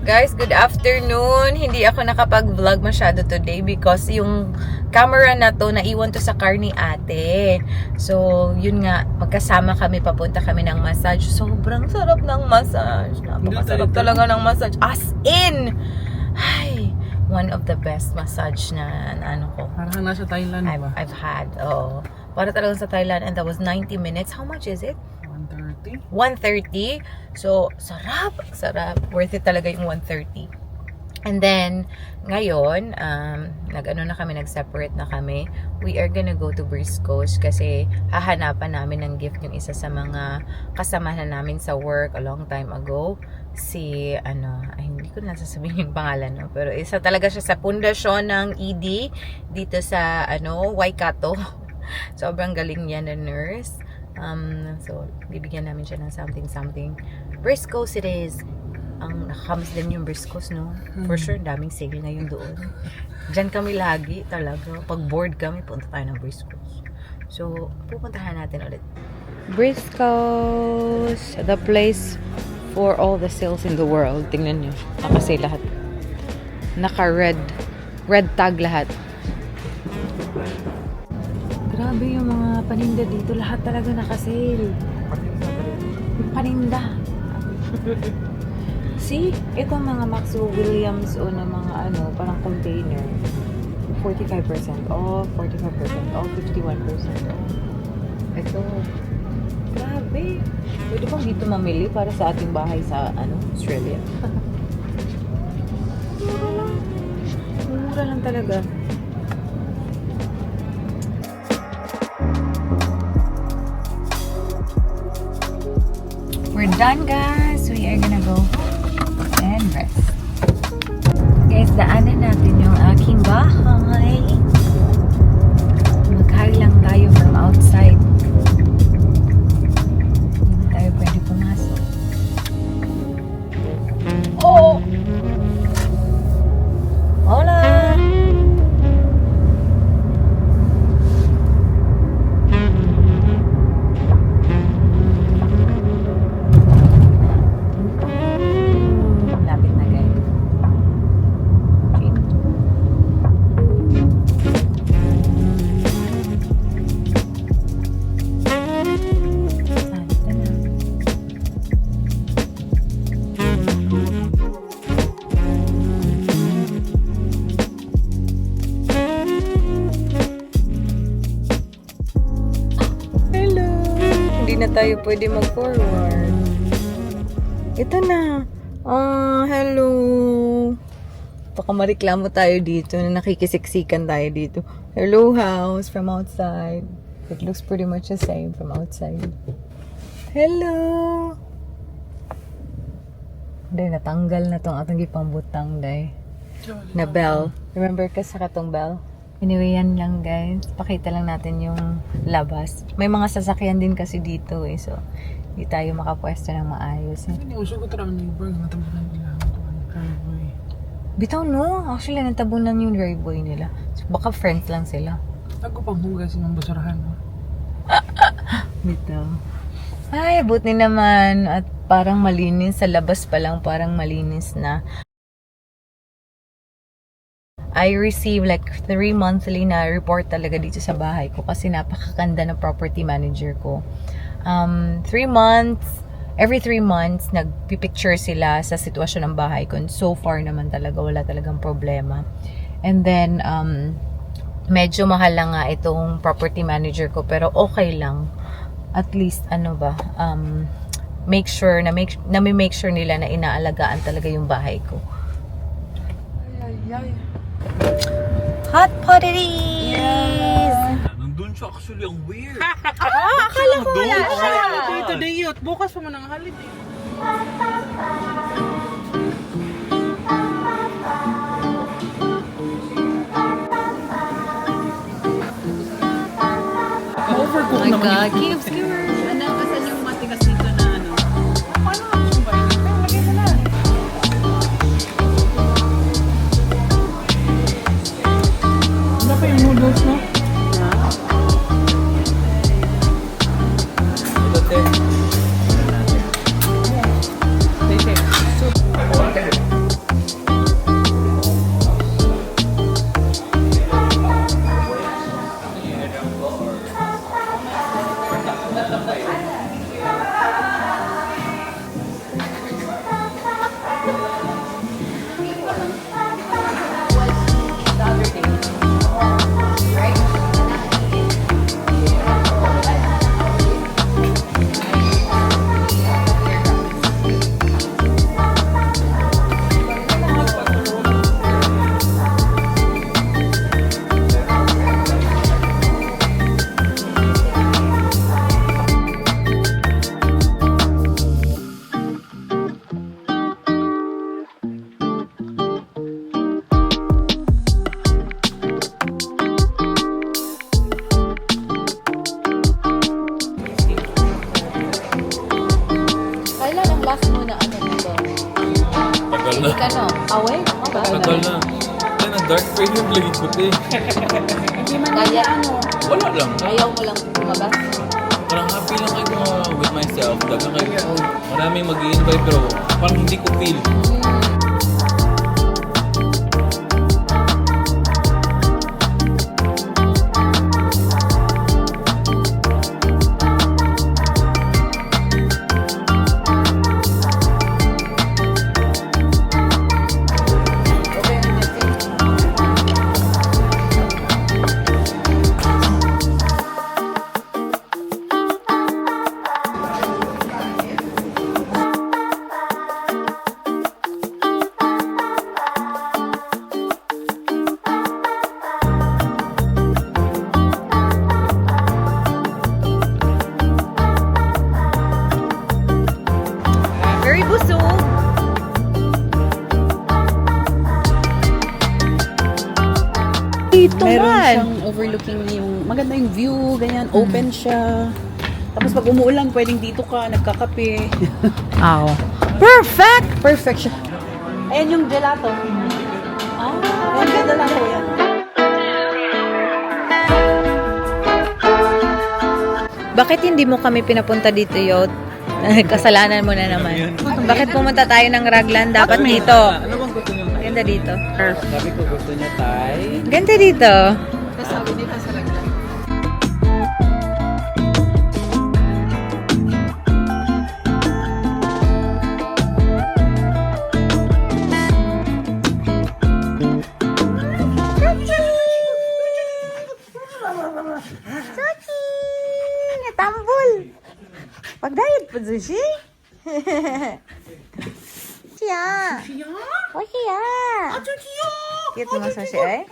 Guys, good afternoon. Hindi ako nakapag-vlog masyado today because yung camera na to, naiwan to sa car ni ate. So, yun nga, magkasama kami, papunta kami ng massage. Sobrang sarap ng massage. Napakasarap talaga ng massage. As in! Ay, one of the best massage na ano ko. Parang nasa Thailand ba? I've had. Oh, para talagang sa Thailand, and that was 90 minutes. How much is it? 130. 130. So, sarap. Sarap. Worth it talaga yung 130. And then, ngayon, nag-separate na kami. We are gonna go to Briscoes kasi hahanapan namin ng gift yung isa sa mga kasamahan namin sa work a long time ago. Si, hindi ko na sasabihin yung pangalan, no? Pero isa talaga siya sa pundasyon ng ED dito sa, Waikato. Sobrang galing niya na nurse. So, bibigyan namin siya ng something. Briscoes it is. Ang nakakamiss din yung Briscoes, no? For sure, daming sale ngayon doon. Diyan kami lagi talaga. Pag bored kami, punta tayo ng Briscoes. So, pupuntahan natin ulit. Briscoes, the place for all the sales in the world. Tingnan nyo. Nakasale lahat. Naka-red. Red tag lahat. Grabe yung mga paninda dito. Lahat talaga nakasale. Paninda. See? Ito mga Maxwell Williams o na mga parang container. 45% off, 45% off, 51% off. Ito. Grabe. Pwede bang dito mamili para sa ating bahay sa Australia? Mura lang. Mura lang talaga. We're done, guys. We are gonna go and rest. Guys, daanan natin yung aking bahay. Mag-hi lang tayo from outside. Hindi tayo pwede pumasok. Oh! Hola! Na tayo pwede mag-forward. Ito na. Hello. Baka mareklamo tayo dito na nakikisiksikan tayo dito. Hello house from outside. It looks pretty much the same from outside. Hello. Day, natanggal na tong atong gipambutang, day. Na bell. Remember ka sa katong bell? Anyway, yan lang guys. Pakita lang natin yung labas. May mga sasakyan din kasi dito eh. So, hindi tayo makapwesto ng maayos eh. Hindi, uso ko tarang neighbor. Natabunan nila ako ang driveway. Bitaw no? Actually, natabunan yung driveway nila. So, baka friends lang sila. Ako pang hugas ng basurahan. No? Bitaw. Ay, buti naman. At parang malinis. Sa labas pa lang parang malinis na. I receive like 3 monthly na report talaga dito sa bahay ko kasi napakaganda ng property manager ko. 3 months, every 3 months, nagpipicture sila sa sitwasyon ng bahay ko. And so far naman talaga, wala talagang problema. And then, medyo mahal lang nga itong property manager ko pero okay lang. At least, make sure nila na inaalagaan talaga yung bahay ko. Ay. Hot potties! Yeah. Nandun siya actually, ang weird. Akala ko wala siya. Today yun. Bukas pa mo ng holiday. Oh Overcook my naman God, yung Gibbs, Gibbs! Asan yung matigas dito na Paano ako ba yun? Pero lagay mo na. Ano pa yung noodles, no? Ito, te. Soup. Hindi ka no. Away? Tagal na. Yan, ang dark frame yung lagi puti. Hindi man Kaya- nila ano. Wala lang. Ayaw mo lang tumagas. Parang happy lang kayo with myself. Dagang kayo. Maraming mag-i-invite pero parang hindi ko feel. Very busog. Dito Meron man. siyang overlooking yung, maganda yung view, ganyan, open siya. Tapos pag umuulan, pwedeng dito ka, nagkakape. Aw. Perfect! Perfect siya. Ayan yung gelato. Ayan yung gelato, yan. Bakit hindi mo kami pinapunta dito, Yot? Kasalanan mo na naman. Bakit pumunta tayo ng Raglan? Dapat dito. Ano bang gusto niyo? Ganda dito. Sabi ko gusto niya Thai. Ganda dito. Sabi nila sa lagyan. Sushi! Natambol! Pag-diet po, Sushi? Siya! Oh, siya! Cute mo, Sushi, eh?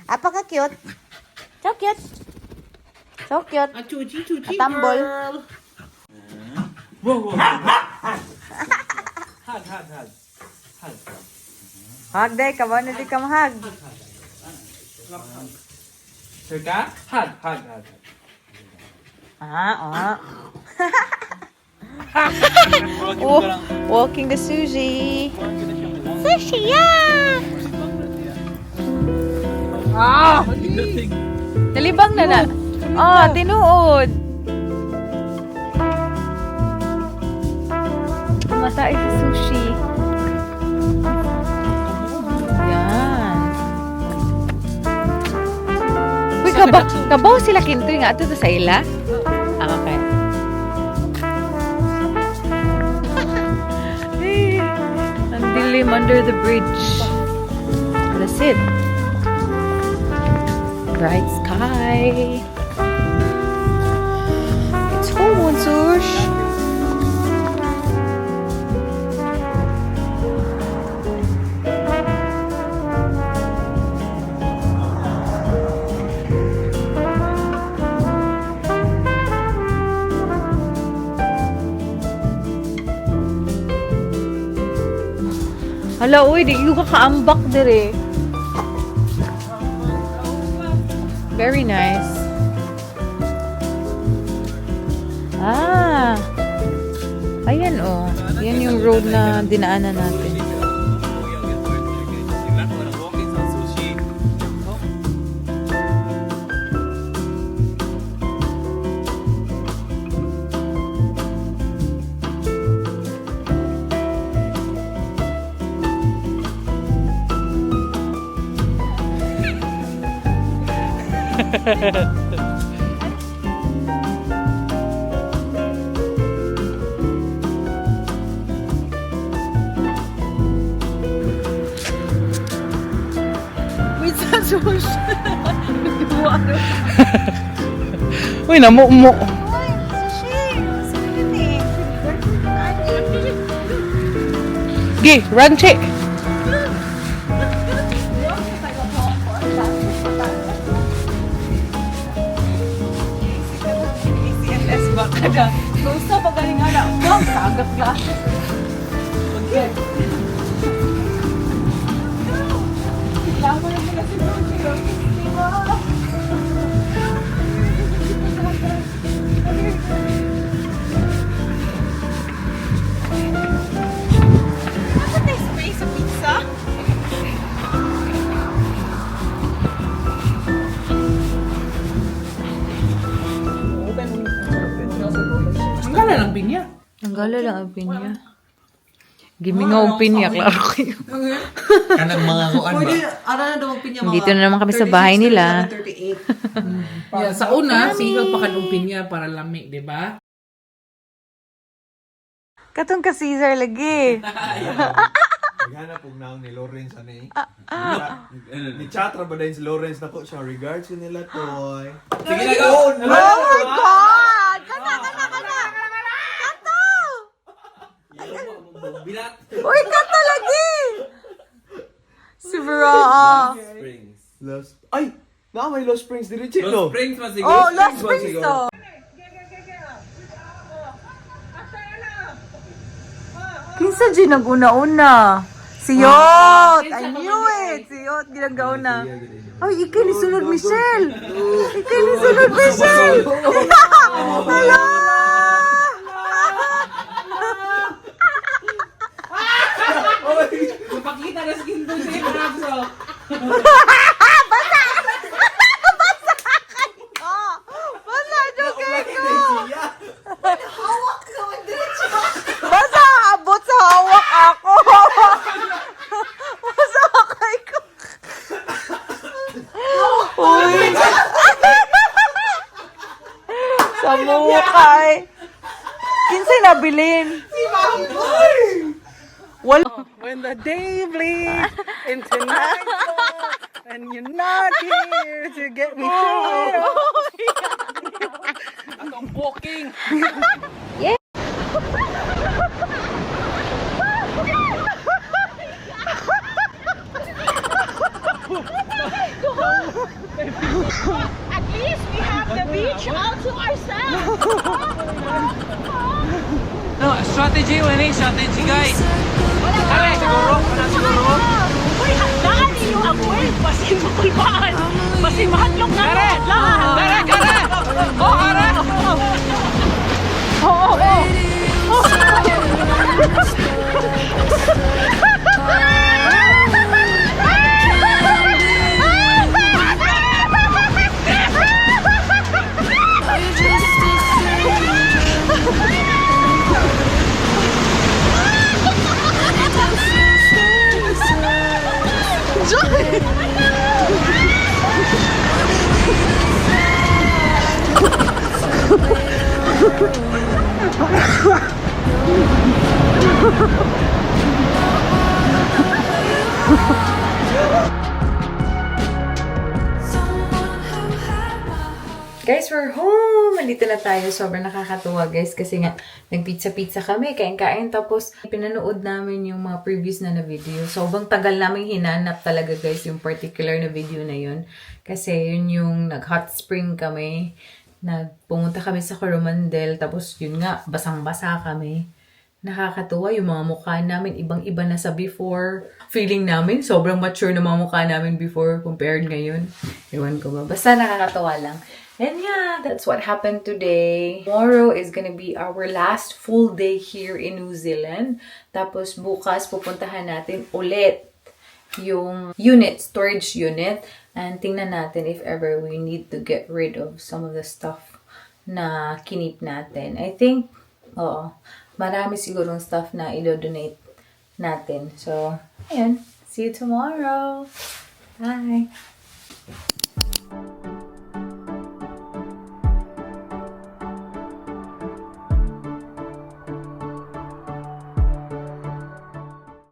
Apaka-cute. So cute. So cute. Natambol. Wow, wow. Hug. Hag, day. Kabaw na di ka mahag. Sir ka? Hug. Oh, walking the sushi. Sushi, yeah! Nalibang na na. Oh, tinuod. Masay sa sushi. Yan. Uy, kabaw sila kintoy nga. Ito sa ila? Okay. Ang dilim under the bridge. That's it. Bright sky. It's home, Sush. Hala, uy, di yung kakaambak dire. Very nice. Ah. Ayan, oh. Yan yung road na dinaanan natin. Wait, sa sushi. Uy, namu-mo. Gi, ranche. CLS ba kada? Gusto pa galing nga na. Wow, sagap ka. Okay. Lama na pala si Sushi. Diba? Gala lang ang pinya. Gimi nga ang pinya, klaro kayo. Kanang mga kuan ba? Ara na daw pinya mga. Dito na naman kami sa bahay nila. 38. Yeah, sa una, sigaw pa kanumpin niya para lamig, di ba? Katong ka Caesar lagi. Naghanap og naong ni Lawrence ani. Ni chatra ba din si Lawrence nako siya regards ko nila toy. Sige na, go! Oh my God! Kana! Binat! Uy, kata lagi! Si Bra. Springs. Lost. Ay, na may Lost Springs diri Lost chilo. Springs man siguro. Oh, Lost Springs to. Kinsa dyan nag-una-una? Siyot! I knew it! Siyot, ginagauna. Ay, ikay ni Sunod Michelle! Ikay ni Sunod Michelle! Hello! Pakita na skin to si Rapso. Basa, joke ko! Basa, abot sa hawak ako! Basa, kay ko! Uy! Sa mukha eh! Kinsay nabilin? When the day bleeds into nightfall and you're not here to get me through. Atong walking. At least we have the beach all to ourselves. No, strategy, strategy guys. Kare, siguro, siguro. Uy, handaan ninyo ang wave. Basin makulbaan. Basin mahadlok na Kare! lahat. Kare! Oh, kare! Guys, we're home! Andito na tayo. Sobrang nakakatuwa, guys. Kasi nga, nag-pizza-pizza kami. Kain-kain. Tapos, pinanood namin yung mga previous na video. Sobrang tagal namin hinanap talaga, guys, yung particular na video na yun. Kasi, yun yung nag-hot spring kami. Pumunta kami sa Coromandel. Tapos, yun nga, basang-basa kami. Nakakatuwa yung mga mukha namin. Ibang-iba na sa before. Feeling namin, sobrang mature na mga mukha namin before compared ngayon. Ewan ko ba. Basta nakakatuwa lang. And yeah, that's what happened today. Tomorrow is gonna be our last full day here in New Zealand. Tapos bukas pupuntahan natin ulit yung storage unit. And tingnan natin if ever we need to get rid of some of the stuff na kinip natin. I think, marami sigurong stuff na i-donate natin. So, ayun. See you tomorrow. Bye.